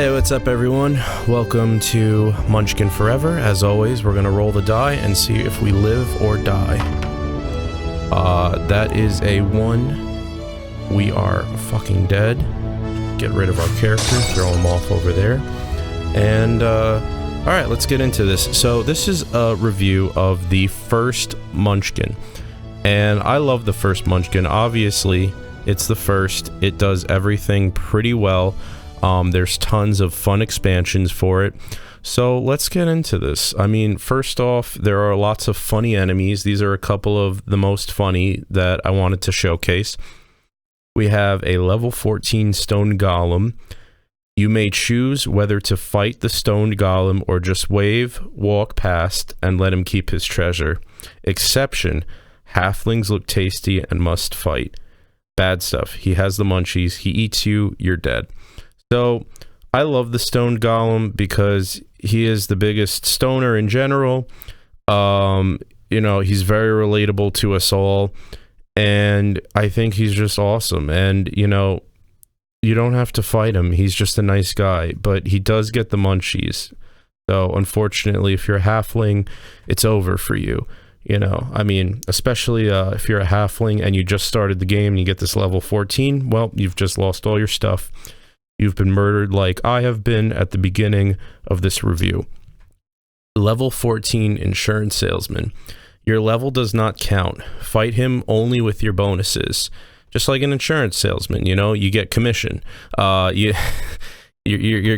Hey, what's up everyone? Welcome to Munchkin Forever. As always, we're gonna roll the die and see if we live or die. That is a 1. We are fucking dead. Get rid of our character, throw him off over there. And, alright, let's get into this. So, this is a review of the first Munchkin. And I love the first Munchkin. Obviously, it's the first. It does everything pretty well. There's tons of fun expansions for it. So let's get into this. I mean, first off, there are lots of funny enemies. These are a couple of the most funny that I wanted to showcase. We have a level 14 stone golem. You may choose whether to fight the stone golem or just wave, walk past, and let him keep his treasure. Exception: halflings look tasty and must fight. Bad stuff: he has the munchies, he eats you, you're dead. So, I love the stone golem because he is the biggest stoner in general. You know, he's very relatable to us all, and I think he's just awesome. And, you know, you don't have to fight him. He's just a nice guy, but he does get the munchies. So, unfortunately, if you're a halfling, it's over for you. You know, I mean, especially if you're a halfling and you just started the game and you get this level 14, well, you've just lost all your stuff. You've been murdered like I have been at the beginning of this review. Level 14 Insurance Salesman. Your level does not count. Fight him only with your bonuses. Just like an insurance salesman, you know, you get commission. Your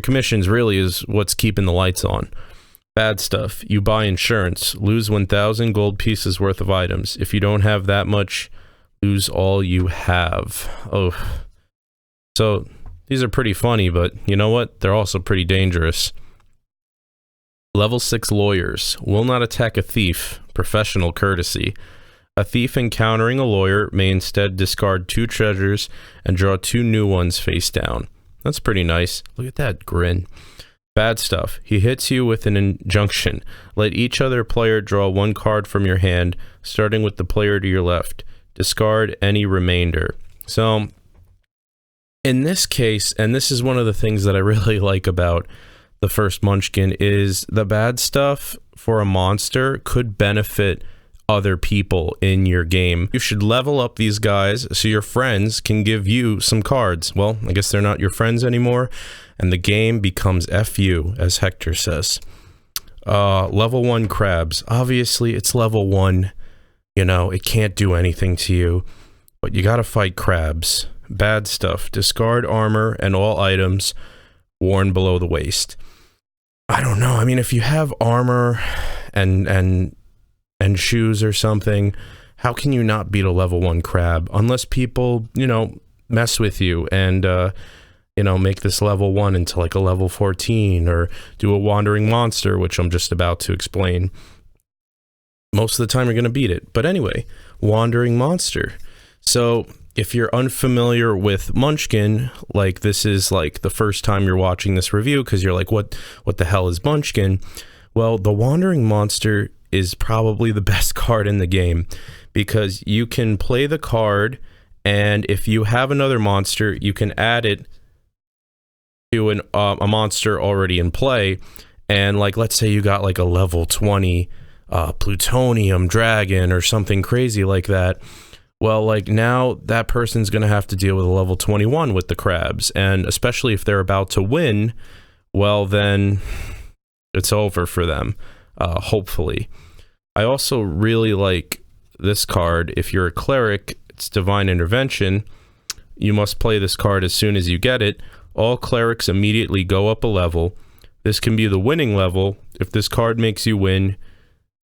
commissions really is what's keeping the lights on. Bad stuff. You buy insurance. Lose 1,000 gold pieces worth of items. If you don't have that much, lose all you have. Oh. So... these are pretty funny, but you know what? They're also pretty dangerous. Level 6 Lawyers. Will not attack a thief. Professional courtesy. A thief encountering a lawyer may instead discard 2 treasures and draw 2 new ones face down. That's pretty nice. Look at that grin. Bad stuff. He hits you with an injunction. Let each other player draw 1 card from your hand, starting with the player to your left. Discard any remainder. So... in this case, and this is one of the things that I really like about the first Munchkin, is the bad stuff for a monster could benefit other people in your game. You should level up these guys so your friends can give you some cards. Well, I guess they're not your friends anymore, and the game becomes FU, as Hector says. Level 1 Crabs. Obviously, it's level 1. You know, it can't do anything to you, but you gotta fight crabs. Bad stuff. Discard armor and all items worn below the waist. I don't know. I mean, if you have armor and shoes or something, how can you not beat a level 1 crab? Unless people, you know, mess with you and, you know, make this level 1 into like a level 14 or do a wandering monster, which I'm just about to explain. Most of the time you're going to beat it. But anyway, wandering monster. So... if you're unfamiliar with Munchkin, like this is like the first time you're watching this review because you're like, what the hell is Munchkin? Well, the Wandering Monster is probably the best card in the game because you can play the card, and if you have another monster, you can add it to a monster already in play. And like, let's say you got like a level 20 plutonium dragon or something crazy like that. Well, like now that person's going to have to deal with a level 21 with the crabs. And especially if they're about to win, well, then it's over for them, hopefully. I also really like this card. If you're a cleric, it's Divine Intervention. You must play this card as soon as you get it. All clerics immediately go up a level. This can be the winning level. If this card makes you win,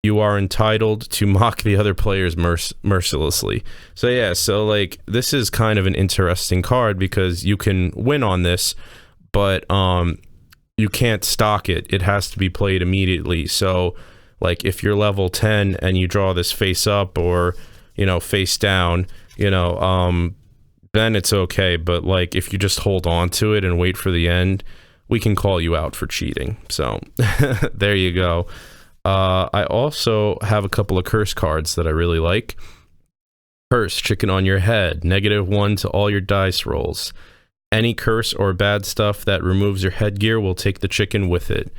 you are entitled to mock the other players mercilessly. So yeah, so like this is kind of an interesting card because you can win on this, but you can't stock it. It has to be played immediately. So like if you're level 10 and you draw this face up or, you know, face down, you know, then it's okay. But like if you just hold on to it and wait for the end, we can call you out for cheating. So there you go. I also have a couple of curse cards that I really like. Curse, chicken on your head, -1 to all your dice rolls. Any curse or bad stuff that removes your headgear will take the chicken with it.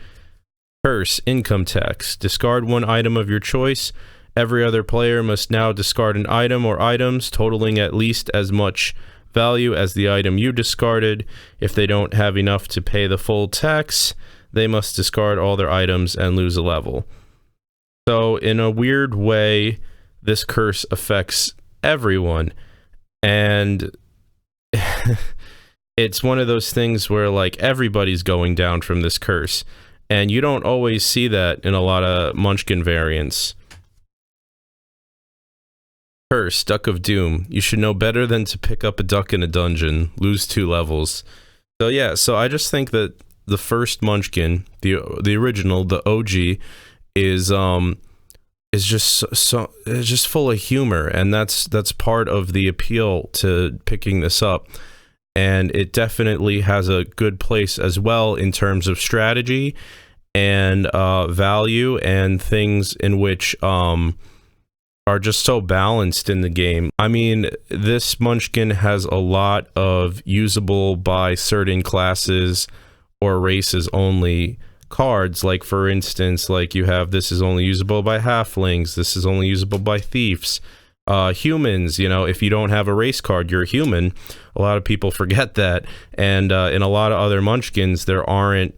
Curse, income tax. Discard one item of your choice. Every other player must now discard an item or items totaling at least as much value as the item you discarded. If they don't have enough to pay the full tax, they must discard all their items and lose a level. So in a weird way, this curse affects everyone. And it's one of those things where like everybody's going down from this curse. And you don't always see that in a lot of Munchkin variants. Curse, Duck of Doom. You should know better than to pick up a duck in a dungeon. Lose 2 levels. So yeah, so I just think that the first Munchkin, the original, the OG, is just full of humor, and that's part of the appeal to picking this up. And it definitely has a good place as well in terms of strategy and value and things in which are just so balanced in the game. I mean, this Munchkin has a lot of usable by certain classes or races only cards. Like for instance, like you have, this is only usable by halflings, this is only usable by thieves. Humans, you know, if you don't have a race card, you're a human. A lot of people forget that. And in a lot of other Munchkins, there aren't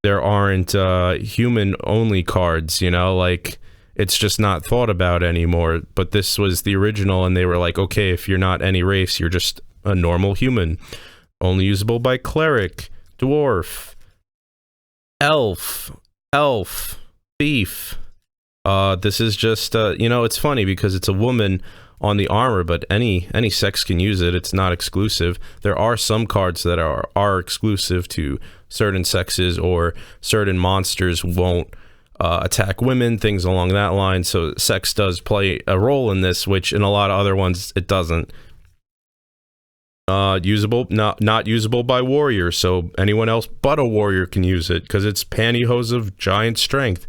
human only cards, you know, like it's just not thought about anymore. But this was the original, and they were like, okay, if you're not any race, you're just a normal human. Only usable by cleric, dwarf, elf, thief. This is just, you know, it's funny because it's a woman on the armor, but any sex can use it. It's not exclusive. There are some cards that are exclusive to certain sexes, or certain monsters won't attack women, things along that line. So sex does play a role in this, which in a lot of other ones it doesn't. Usable, not usable by warriors, so anyone else but a warrior can use it, because it's pantyhose of giant strength.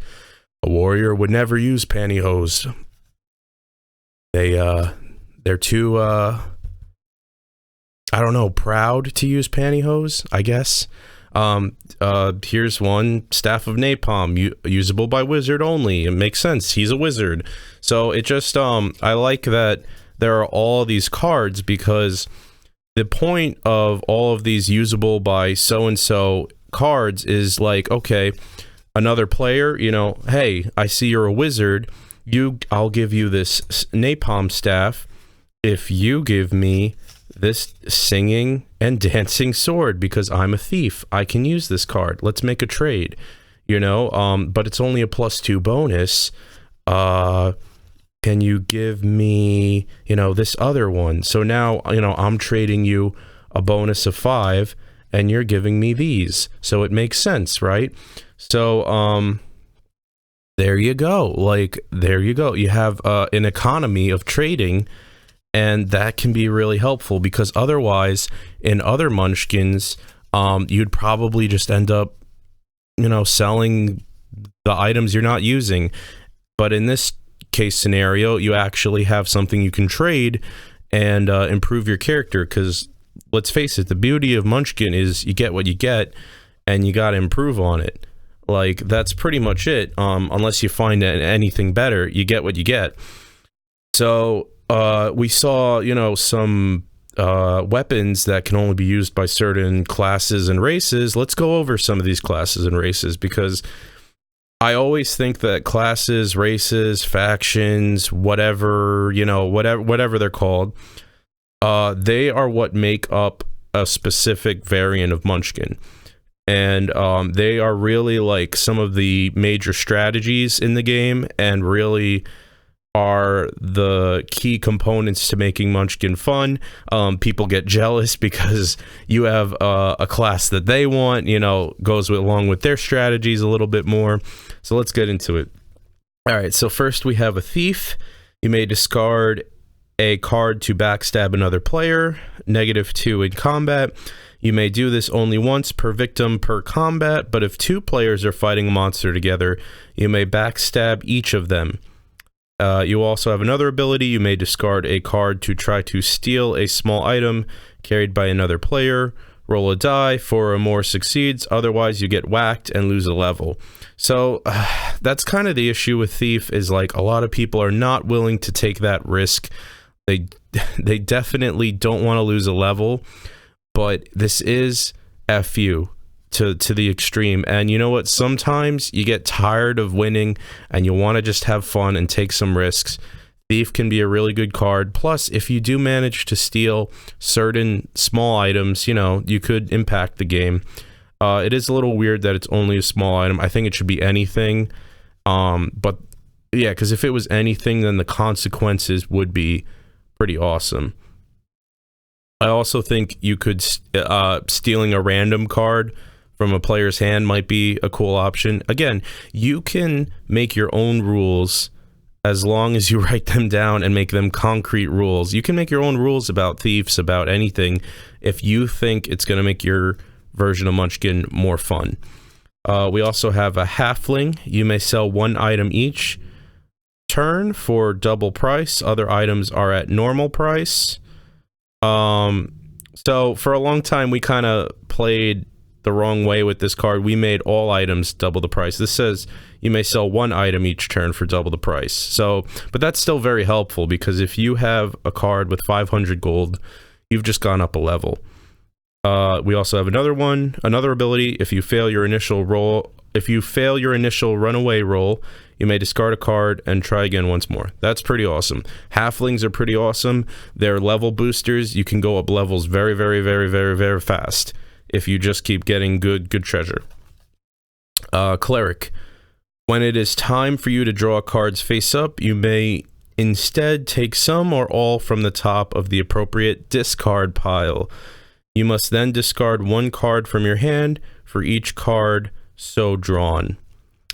A warrior would never use pantyhose. They're too I don't know, proud to use pantyhose, I guess. Here's one, Staff of Napalm, usable by wizard only. It makes sense, he's a wizard. So it just I like that there are all these cards, because the point of all of these usable by so-and-so cards is like, okay, another player, you know, hey, I see you're a wizard, I'll give you this napalm staff if you give me this singing and dancing sword, because I'm a thief. I can use this card. Let's make a trade, you know, but it's only a +2 bonus. Can you give me, you know, this other one? So now, you know, I'm trading you a bonus of 5 and you're giving me these. So it makes sense, right? So, there you go. Like, there you go. You have an economy of trading, and that can be really helpful, because otherwise, in other Munchkins, you'd probably just end up, you know, selling the items you're not using. But in this case scenario, you actually have something you can trade and improve your character, because let's face it, the beauty of Munchkin is you get what you get, and you got to improve on it. Like, that's pretty much it. Unless you find anything better, you get what you get. So we saw, you know, some weapons that can only be used by certain classes and races. Let's go over some of these classes and races, because I always think that classes, races, factions, whatever, you know, whatever they're called, they are what make up a specific variant of Munchkin. And they are really like some of the major strategies in the game, and really are the key components to making Munchkin fun. People get jealous because you have a class that they want, you know, goes along with their strategies a little bit more. So let's get into it. All right, so first we have a thief. You may discard a card to backstab another player, -2 in combat. You may do this only once per victim per combat, but if 2 players are fighting a monster together, you may backstab each of them. You also have another ability. You may discard a card to try to steal a small item carried by another player. roll a die. 4 or more succeeds, otherwise you get whacked and lose a level. So that's kind of the issue with Thief, is like a lot of people are not willing to take that risk. They definitely don't want to lose a level, but this is FU to the extreme. And you know what? Sometimes you get tired of winning and you want to just have fun and take some risks. Thief can be a really good card. Plus, if you do manage to steal certain small items, you know, you could impact the game. It is a little weird that it's only a small item. I think it should be anything. But yeah, because if it was anything, then the consequences would be pretty awesome. I also think you could stealing a random card from a player's hand might be a cool option. Again, you can make your own rules as long as you write them down and make them concrete rules. You can make your own rules about thieves, about anything, if you think it's going to make your version of Munchkin more fun. We also have a halfling. You may sell 1 item each turn for double price. Other items are at normal price. So for a long time we kind of played the wrong way with this card. We made all items double the price. This says you may sell 1 item each turn for double the price. So, but that's still very helpful, because if you have a card with 500 gold, you've just gone up a level. We also have another ability. If you fail your initial runaway roll, you may discard a card and try again once more. That's pretty awesome. Halflings are pretty awesome. They're level boosters. You can go up levels very, very, very, very, very fast if you just keep getting good treasure. Cleric. When it is time for you to draw cards face up, you may instead take some or all from the top of the appropriate discard pile. You must then discard 1 card from your hand for each card so drawn.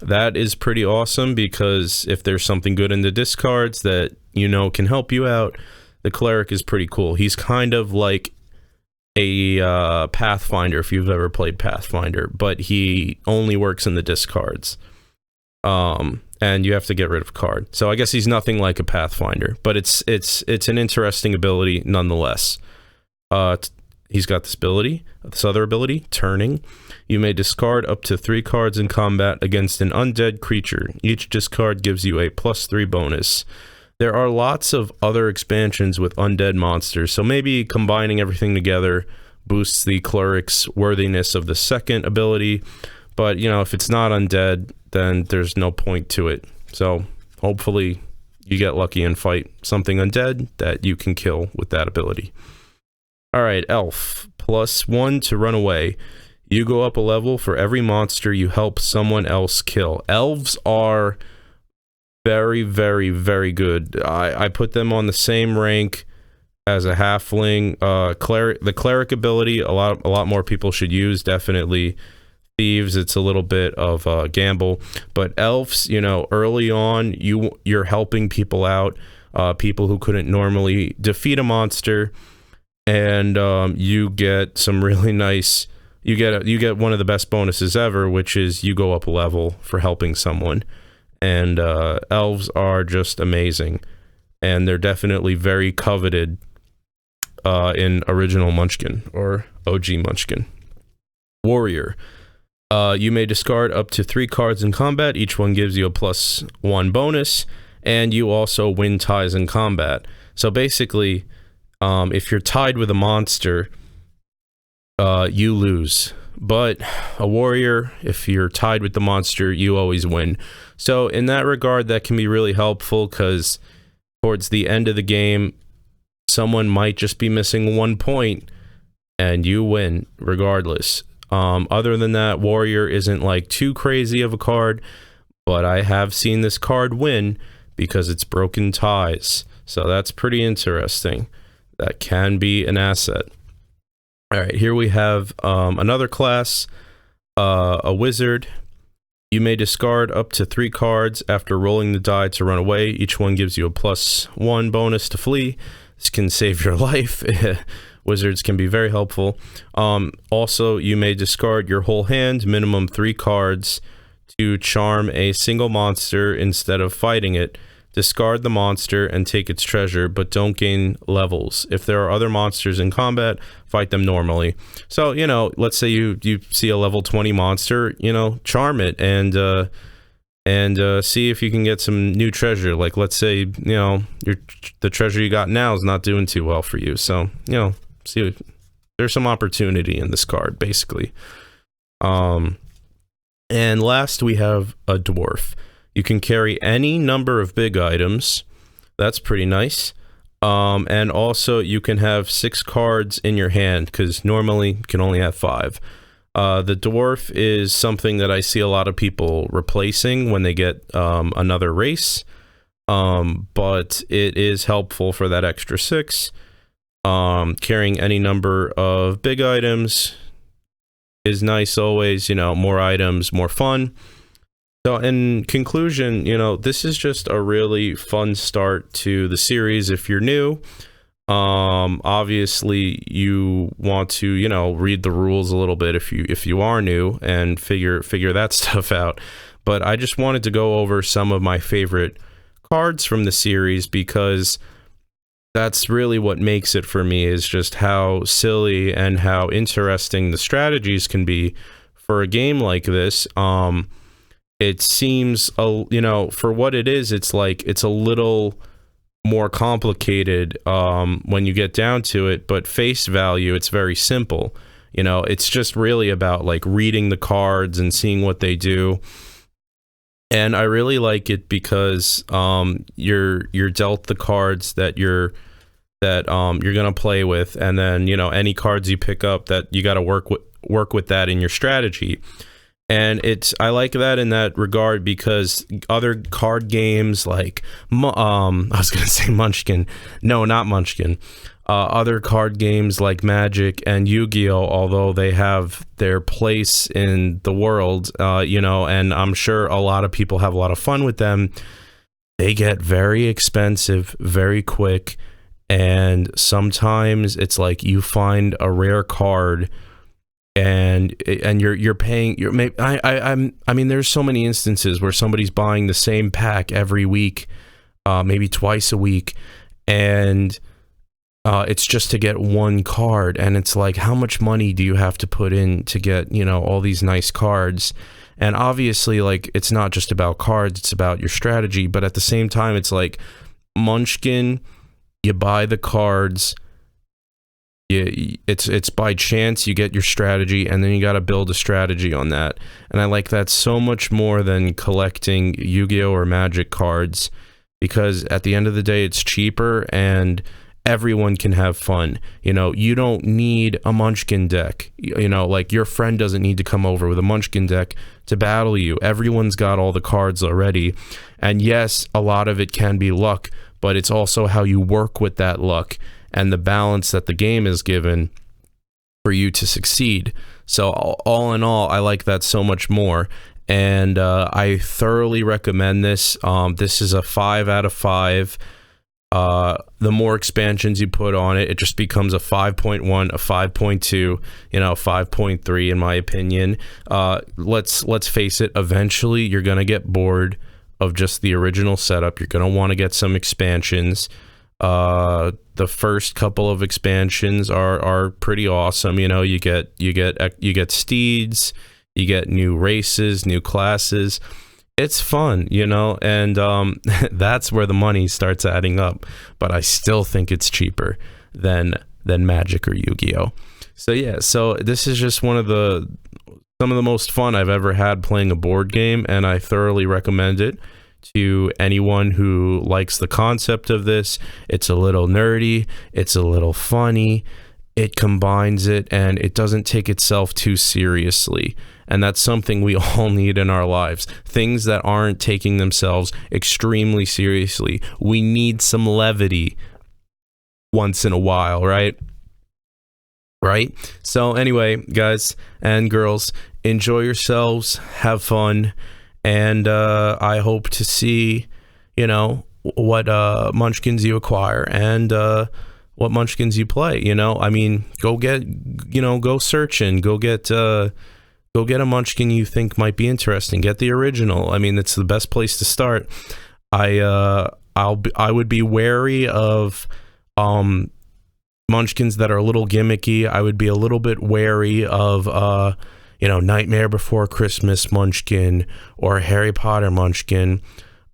That is pretty awesome, because if there's something good in the discards that you know can help you out, the cleric is pretty cool. He's kind of like a Pathfinder, if you've ever played Pathfinder, but he only works in the discards. And you have to get rid of a card. So I guess he's nothing like a Pathfinder, but it's an interesting ability nonetheless. He's got this other ability, Turning. You may discard up to 3 cards in combat against an undead creature. Each discard gives you a +3 bonus. There are lots of other expansions with undead monsters, so maybe combining everything together boosts the cleric's worthiness of the second ability. But, you know, if it's not undead, then there's no point to it. So hopefully you get lucky and fight something undead that you can kill with that ability. Alright, Elf. +1 to run away. You go up a level for every monster you help someone else kill. Elves are very, very, very good. I put them on the same rank as a halfling. The cleric ability, a lot more people should use, definitely. Thieves, it's a little bit of a gamble. But elves, you know, early on, you're helping people out, people who couldn't normally defeat a monster. And you get some really nice, you get one of the best bonuses ever, which is you go up a level for helping someone. And elves are just amazing, and they're definitely very coveted in original Munchkin, or OG Munchkin. Warrior. You may discard up to 3 cards in combat. Each one gives you a +1 bonus, and you also win ties in combat. So basically, if you're tied with a monster, you lose. But a warrior, if you're tied with the monster, you always win. So in that regard, that can be really helpful, because towards the end of the game, someone might just be missing 1 point, and you win regardless. Other than that, warrior isn't like too crazy of a card, but I have seen this card win because it's broken ties. So that's pretty interesting. That can be an asset. All right, here we have another class, a wizard. You may discard up to 3 cards after rolling the die to run away. Each one gives you a +1 bonus to flee. This can save your life. Wizards can be very helpful. Also, you may discard your whole hand, minimum 3 cards, to charm a single monster instead of fighting it. discard the monster and take its treasure, but don't gain levels. If there are other monsters in combat, fight them normally. So, you know, let's say you see a level 20 monster, you know, charm it and see if you can get some new treasure. Like, let's say, you know, the treasure you got now is not doing too well for you. So, you know, see, there's some opportunity in this card, basically. And last, we have a dwarf. You can carry any number of big items. That's pretty nice. And also, you can have 6 cards in your hand, because normally you can only have 5. The dwarf is something that I see a lot of people replacing when they get another race. But it is helpful for that extra 6. Carrying any number of big items is nice always, you know, more items, more fun. So in conclusion, you know, this is just a really fun start to the series if you're new. Obviously you want to, you know, read the rules a little bit if you are new and figure that stuff out. But I just wanted to go over some of my favorite cards from the series, because that's really what makes it for me, is just how silly and how interesting the strategies can be for a game like this. It seems, you know, for what it is, it's like, it's a little more complicated when you get down to it, but face value, it's very simple. You know, it's just really about like reading the cards and seeing what they do. And I really like it because you're dealt the cards that you're gonna play with, and then, you know, any cards you pick up, that you got to work with that in your strategy. And I like that in that regard, because other card games like I was gonna say Munchkin, no, not Munchkin. Other card games like Magic and Yu-Gi-Oh, although they have their place in the world, you know, and I'm sure a lot of people have a lot of fun with them, they get very expensive very quick. And sometimes it's like you find a rare card and you're paying, I mean, there's so many instances where somebody's buying the same pack every week, maybe twice a week, and it's just to get one card, and it's like, how much money do you have to put in to get, you know, all these nice cards? And obviously, like, it's not just about cards, it's about your strategy, but at the same time, it's like Munchkin, you buy the cards, it's by chance you get your strategy, and then you got to build a strategy on that. And I like that so much more than collecting Yu-Gi-Oh or Magic cards, because at the end of the day, it's cheaper and everyone can have fun. You know, you don't need a Munchkin deck. You know, like, your friend doesn't need to come over with a Munchkin deck to battle you. Everyone's got all the cards already. And yes, a lot of it can be luck, but it's also how you work with that luck and the balance that the game is given for you to succeed. So all in all, I like that so much more. And I thoroughly recommend this. This is a 5 out of 5. The more expansions you put on it, it just becomes a 5.1, a 5.2, you know, 5.3 in my opinion. Let's face it, eventually you're gonna get bored of just the original setup. You're gonna want to get some expansions. The first couple of expansions are pretty awesome. You know, you get steeds, you get new races, new classes. It's fun, you know, and that's where the money starts adding up. But I still think it's cheaper than Magic or Yu-Gi-Oh. So yeah, so this is just some of the most fun I've ever had playing a board game, and I thoroughly recommend it to anyone who likes the concept of this. It's a little nerdy, it's a little funny, it combines it, and it doesn't take itself too seriously. And that's something we all need in our lives. Things that aren't taking themselves extremely seriously. We need some levity once in a while, right? Right? So anyway, guys and girls, enjoy yourselves, have fun, and I hope to see, you know, what Munchkins you acquire and what Munchkins you play. You know, I mean, go searching, go get a Munchkin you think might be interesting. Get the original. I mean, it's the best place to start. I I would be wary of Munchkins that are a little gimmicky. I would be a little bit wary of Nightmare Before Christmas Munchkin or Harry Potter Munchkin.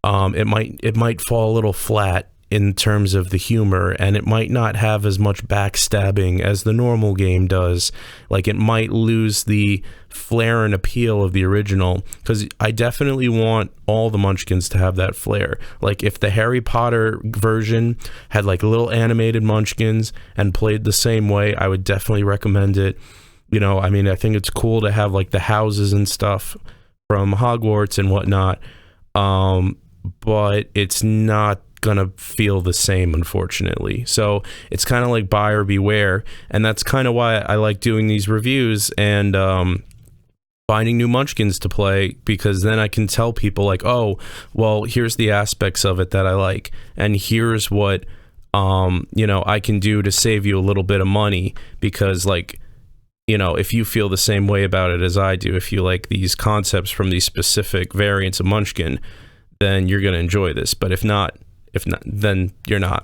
It might fall a little flat in terms of the humor, and it might not have as much backstabbing as the normal game does. Like, it might lose the flair and appeal of the original, because I definitely want all the Munchkins to have that flair. Like, if the Harry Potter version had like little animated Munchkins and played the same way, I would definitely recommend it. I think it's cool to have like the houses and stuff from Hogwarts and whatnot, but it's not gonna feel the same, unfortunately. So it's kind of like buyer beware, and that's kind of why I like doing these reviews and finding new Munchkins to play, because then I can tell people like, oh, well, here's the aspects of it that I like, and here's what I can do to save you a little bit of money, because like, if you feel the same way about it as I do, if you like these concepts from these specific variants of Munchkin, then you're going to enjoy this. But if not, then you're not.